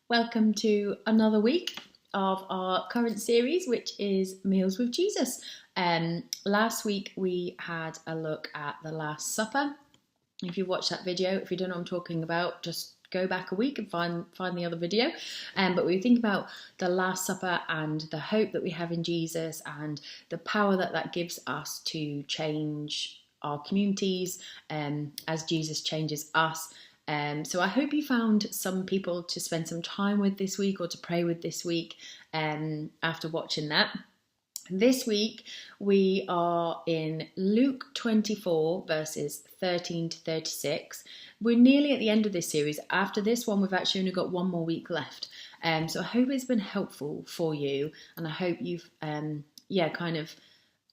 Welcome to another week of our current series, which is Meals with Jesus. Last week we had a look at the Last Supper. If you watched that video, if you don't know what I'm talking about, just go back a week and find the other video. But we think about the Last Supper and the hope that we have in Jesus and the power that gives us to change our communities as Jesus changes us. So I hope you found some people to spend some time with this week or to pray with this week after watching that. This week we are in Luke 24 verses 13 to 36. We're nearly at the end of this series. After this one, we've actually only got one more week left. So I hope it's been helpful for you, and I hope you've kind of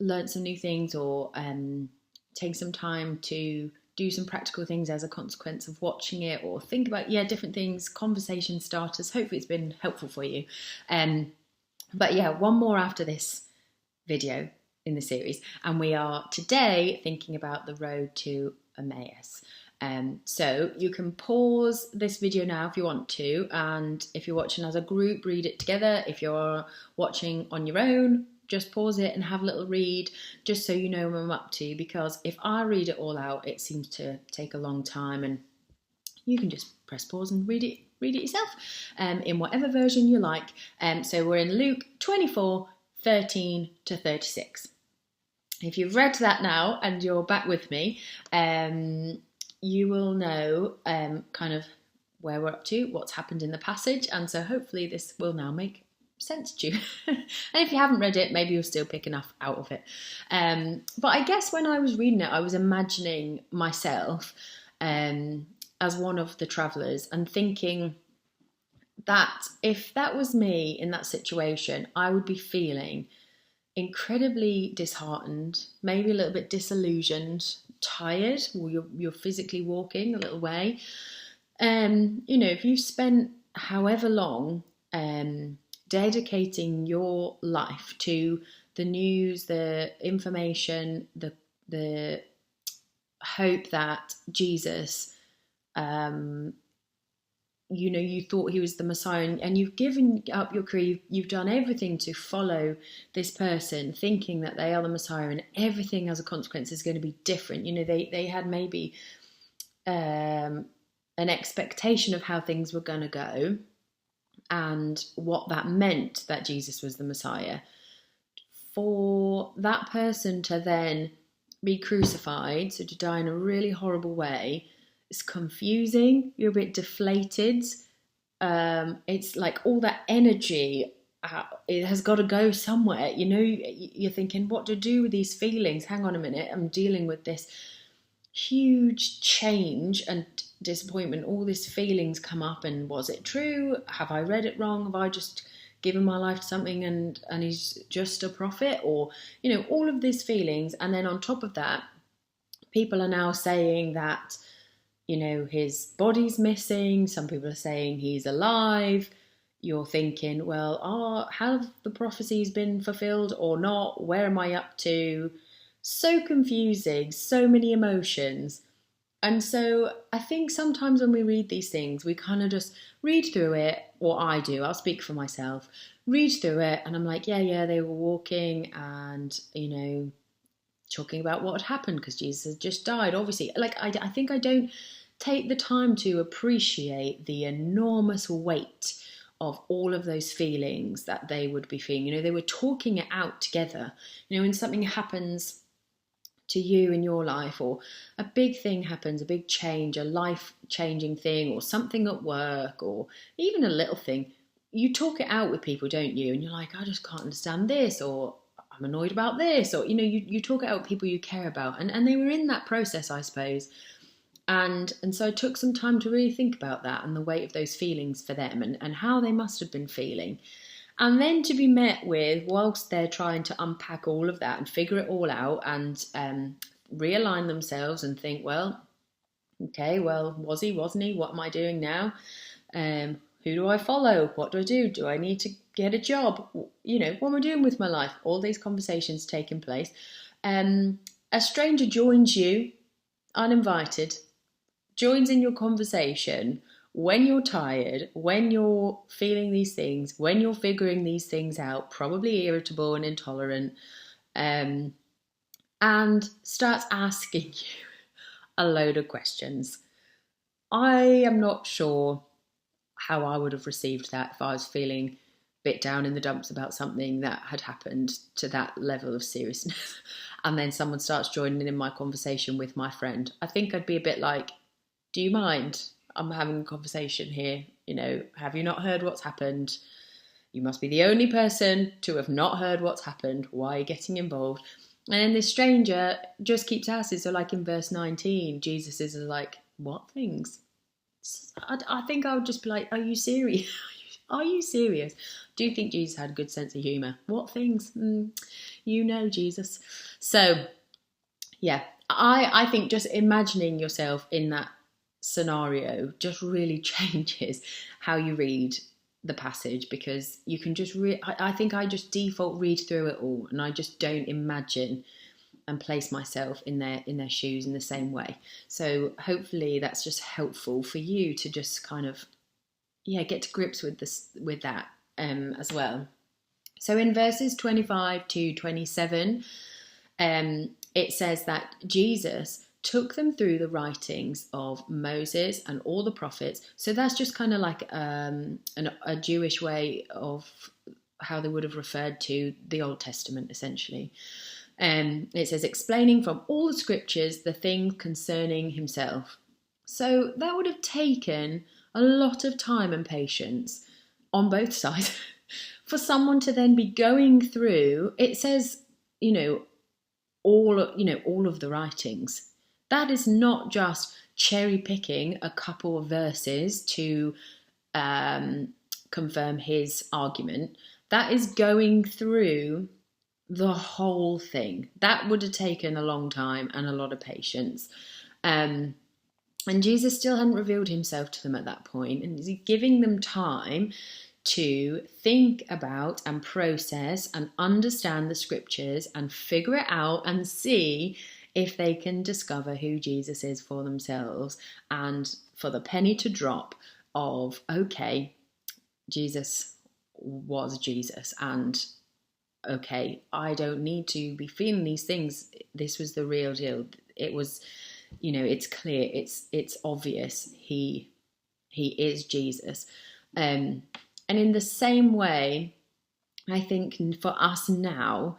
learned some new things or taken some time to do some practical things as a consequence of watching it, or think about different things, conversation starters. Hopefully it's been helpful for you. One more after this video in the series, and we are today thinking about the road to Emmaus. So you can pause this video now if you want to, and if you're watching as a group, read it together. If you're watching on your own, just pause it and have a little read, just so you know what I'm up to, because if I read it all out, it seems to take a long time, and you can just press pause and read it yourself in whatever version you like. So we're in Luke 24, 13 to 36. If you've read that now and you're back with me, you will know kind of where we're up to, what's happened in the passage, and so hopefully this will now make sense to you. And if you haven't read it, maybe you'll still pick enough out of it. But I guess when I was reading it, I was imagining myself as one of the travellers and thinking that if that was me in that situation, I would be feeling incredibly disheartened, maybe a little bit disillusioned, tired, or you're physically walking a little way. If you spent however long dedicating your life to the news, the information, the hope that Jesus, you thought he was the Messiah, and you've given up your career, you've done everything to follow this person, thinking that they are the Messiah, and everything as a consequence is going to be different. They had maybe an expectation of how things were going to go, and what that meant that Jesus was the Messiah. For that person to then be crucified, so to die in a really horrible way, it's confusing. You're a bit deflated. It's like all that energy, it has got to go somewhere. You're thinking, what to do with these feelings? Hang on a minute, I'm dealing with this huge change and disappointment. All these feelings come up, and was it true? Have I read it wrong? Have I just given my life to something and he's just a prophet? Or all of these feelings, and then on top of that, people are now saying that his body's missing. Some people are saying he's alive. You're thinking, well, have the prophecies been fulfilled or not? Where am I up to? So confusing, so many emotions. And so I think sometimes when we read these things, we kind of just read through it, or I do, I'll speak for myself, read through it, and I'm like, yeah, they were walking and, talking about what had happened because Jesus had just died. Obviously, I think I don't take the time to appreciate the enormous weight of all of those feelings that they would be feeling. They were talking it out together. When something happens to you in your life, or a big thing happens, a big change, a life-changing thing, or something at work, or even a little thing, you talk it out with people, don't you? And you're like, I just can't understand this, or I'm annoyed about this, or you talk it out with people you care about, and they were in that process, I suppose. And so I took some time to really think about that and the weight of those feelings for them, and how they must have been feeling. And then to be met with, whilst they're trying to unpack all of that and figure it all out and realign themselves and think, was he, wasn't he? What am I doing now? Who do I follow? What do I do? Do I need to get a job? What am I doing with my life? All these conversations taking place. A stranger joins you, uninvited, joins in your conversation when you're tired, when you're feeling these things, when you're figuring these things out, probably irritable and intolerant, and starts asking you a load of questions. I am not sure how I would have received that if I was feeling a bit down in the dumps about something that had happened to that level of seriousness. And then someone starts joining in my conversation with my friend. I think I'd be a bit like, do you mind? I'm having a conversation here. Have you not heard what's happened? You must be the only person to have not heard what's happened. Why are you getting involved? And then this stranger just keeps asking. So like in verse 19, Jesus is like, what things? I think I would just be like, are you serious? Are you serious? Do you think Jesus had a good sense of humour? What things? Jesus. So, yeah, I think just imagining yourself in that scenario just really changes how you read the passage, because you can just I think I just default read through it all, and I just don't imagine and place myself in their shoes in the same way. So hopefully that's just helpful for you to just kind of get to grips with that as well. So in verses 25 to 27, it says that Jesus took them through the writings of Moses and all the prophets. So that's just kind of like a Jewish way of how they would have referred to the Old Testament, essentially. It says, explaining from all the scriptures the things concerning himself. So that would have taken a lot of time and patience on both sides for someone to then be going through. It says, all of the writings. That is not just cherry picking a couple of verses to confirm his argument. That is going through the whole thing. That would have taken a long time and a lot of patience. And Jesus still hadn't revealed himself to them at that point. And he's giving them time to think about and process and understand the scriptures and figure it out and see if they can discover who Jesus is for themselves, and for the penny to drop of, okay, Jesus was Jesus, and okay, I don't need to be feeling these things. This was the real deal. It was, it's clear, it's obvious. He is Jesus. And in the same way, I think for us now,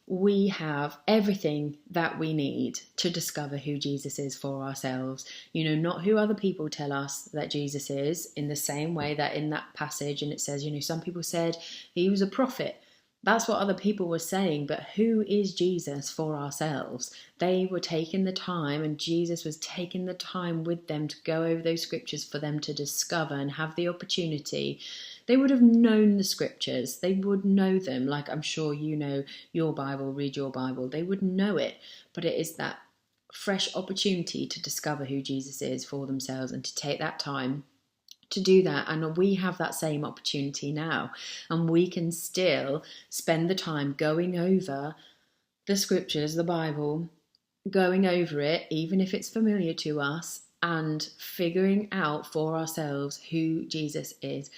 we have everything that we need to discover who Jesus is for ourselves. Not who other people tell us that Jesus is, in the same way that in that passage, and it says, some people said he was a prophet. That's what other people were saying, but who is Jesus for ourselves? They were taking the time, and Jesus was taking the time with them to go over those scriptures for them to discover and have the opportunity. They would have known the scriptures. They would know them, like I'm sure you know your Bible, read your Bible. They would know it, but it is that fresh opportunity to discover who Jesus is for themselves and to take that time to do that. And we have that same opportunity now, and we can still spend the time going over the scriptures, the Bible, going over it, even if it's familiar to us, and figuring out for ourselves who Jesus is,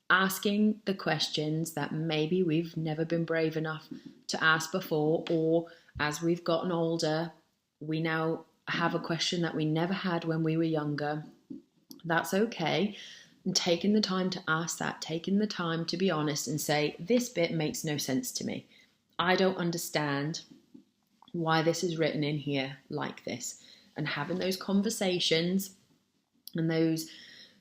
asking the questions that maybe we've never been brave enough to ask before, or as we've gotten older, we now have a question that we never had when we were younger. That's okay. And taking the time to ask that, taking the time to be honest and say, this bit makes no sense to me. I don't understand why this is written in here like this. And having those conversations and those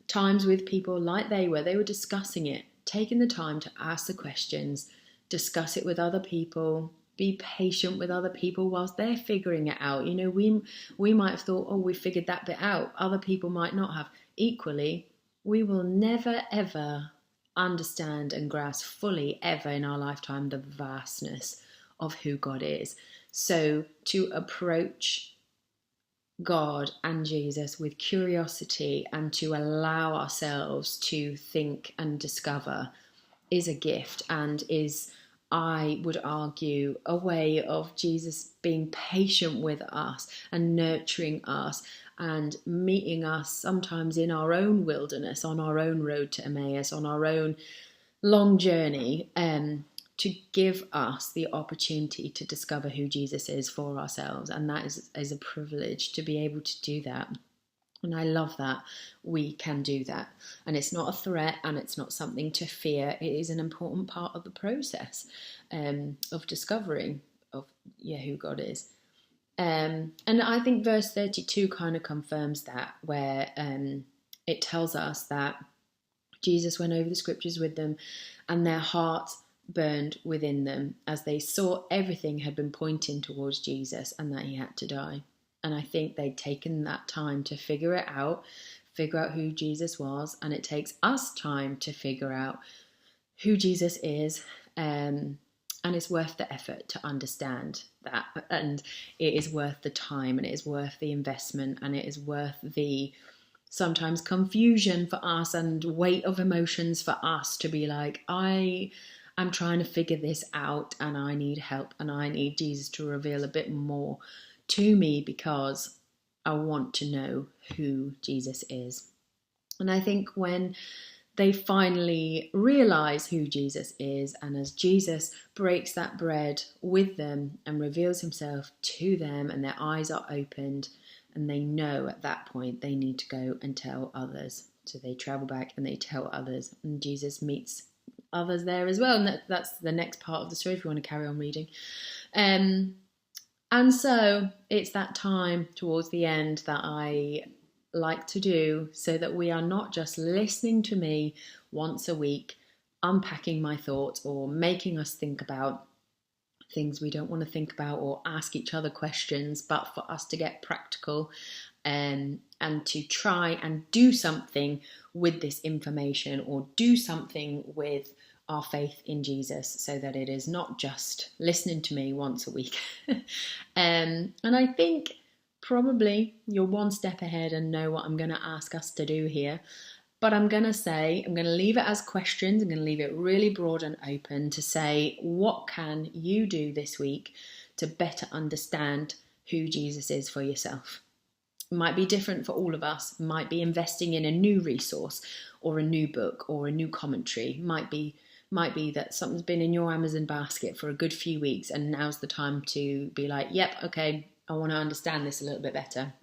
times with people like they were discussing it, taking the time to ask the questions, discuss it with other people, be patient with other people whilst they're figuring it out. We might have thought, we figured that bit out. Other people might not have. Equally, we will never, ever understand and grasp fully ever in our lifetime the vastness of who God is. So to approach God and Jesus with curiosity and to allow ourselves to think and discover is a gift, and is I would argue, a way of Jesus being patient with us and nurturing us and meeting us sometimes in our own wilderness, on our own road to Emmaus, on our own long journey, to give us the opportunity to discover who Jesus is for ourselves. And that is a privilege to be able to do that. And I love that we can do that. And it's not a threat and it's not something to fear. It is an important part of the process of discovering who God is. And I think verse 32 kind of confirms that, where it tells us that Jesus went over the scriptures with them and their hearts burned within them as they saw everything had been pointing towards Jesus and that he had to die. And I think they'd taken that time to figure out who Jesus was. And it takes us time to figure out who Jesus is. And it's worth the effort to understand that. And it is worth the time, and it is worth the investment, and it is worth the sometimes confusion for us and weight of emotions for us to be like, I'm trying to figure this out and I need help and I need Jesus to reveal a bit more to me because I want to know who Jesus is. And I think when they finally realize who Jesus is, and as Jesus breaks that bread with them and reveals himself to them and their eyes are opened and they know at that point they need to go and tell others. So they travel back and they tell others, and Jesus meets others there as well. And that's the next part of the story if you want to carry on reading. And so it's that time towards the end that I like to do, so that we are not just listening to me once a week, unpacking my thoughts or making us think about things we don't want to think about or ask each other questions, but for us to get practical and to try and do something with this information or do something with our faith in Jesus, so that it is not just listening to me once a week. And I think probably you're one step ahead and know what I'm going to ask us to do here. But I'm going to leave it as questions. I'm going to leave it really broad and open to say, what can you do this week to better understand who Jesus is for yourself? It might be different for all of us. It might be investing in a new resource or a new book or a new commentary. It might be that something's been in your Amazon basket for a good few weeks and now's the time to be like, yep, okay, I want to understand this a little bit better.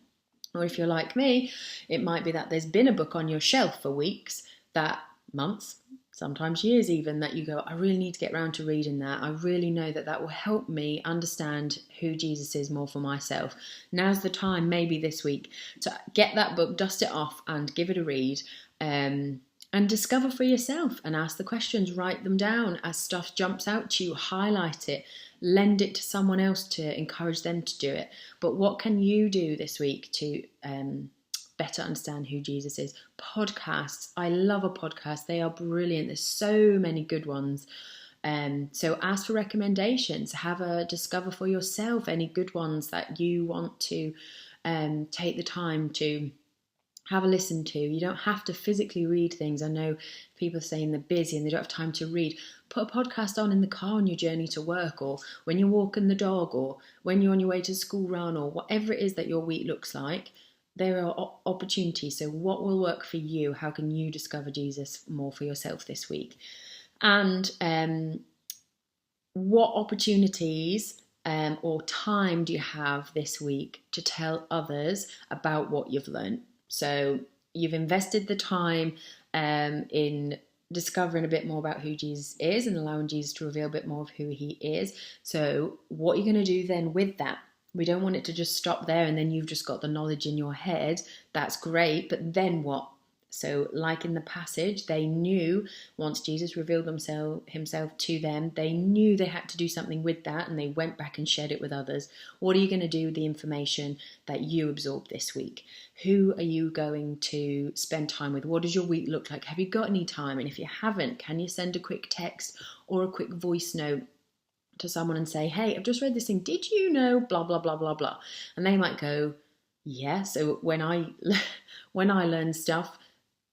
Or if you're like me, it might be that there's been a book on your shelf for weeks, months, sometimes years even, that you go, I really need to get around to reading that. I really know that will help me understand who Jesus is more for myself. Now's the time, maybe this week, to get that book, dust it off and give it a read. And discover for yourself and ask the questions, write them down as stuff jumps out to you, highlight it, lend it to someone else to encourage them to do it. But what can you do this week to better understand who Jesus is? Podcasts. I love a podcast. They are brilliant. There's so many good ones. So ask for recommendations. Discover for yourself any good ones that you want to take the time to have a listen to. You don't have to physically read things. I know people are saying they're busy and they don't have time to read. Put a podcast on in the car on your journey to work, or when you're walking the dog, or when you're on your way to the school run, or whatever it is that your week looks like. There are opportunities. So what will work for you? How can you discover Jesus more for yourself this week? And what opportunities or time do you have this week to tell others about what you've learned? So you've invested the time in discovering a bit more about who Jesus is and allowing Jesus to reveal a bit more of who he is. So what are you going to do then with that? We don't want it to just stop there and then you've just got the knowledge in your head. That's great, but then what? So like in the passage, they knew once Jesus revealed himself to them, they knew they had to do something with that, and they went back and shared it with others. What are you going to do with the information that you absorbed this week? Who are you going to spend time with? What does your week look like? Have you got any time? And if you haven't, can you send a quick text or a quick voice note to someone and say, hey, I've just read this thing. Did you know blah, blah, blah, blah, blah? And they might go, yeah. So when I learn stuff,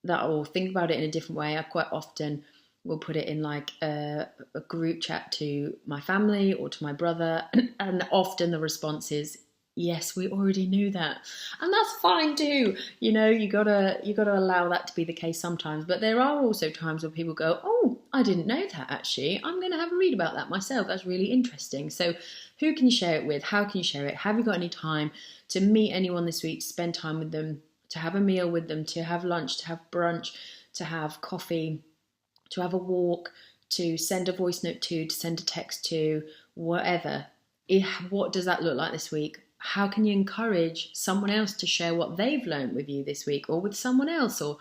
that or think about it in a different way, I quite often We'll put it in like a group chat to my family or to my brother, and often the response is, yes, we already knew that, and that's fine too. You gotta allow that to be the case sometimes. But there are also times where people go, oh, I didn't know that actually. I'm going to have a read about that myself. That's really interesting. So, who can you share it with? How can you share it? Have you got any time to meet anyone this week? To spend time with them, to have a meal with them, to have lunch, to have brunch, to have coffee, to have a walk, to send a voice note to send a text to, whatever. What does that look like this week? How can you encourage someone else to share what they've learned with you this week or with someone else? Or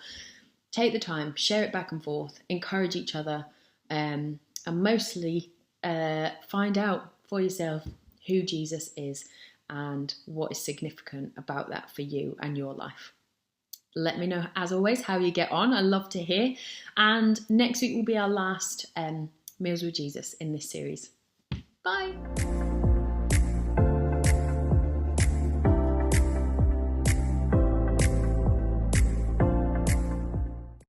take the time, share it back and forth, encourage each other, and mostly find out for yourself who Jesus is and what is significant about that for you and your life. Let me know, as always, how you get on. I love to hear. And next week will be our last Meals with Jesus in this series. Bye.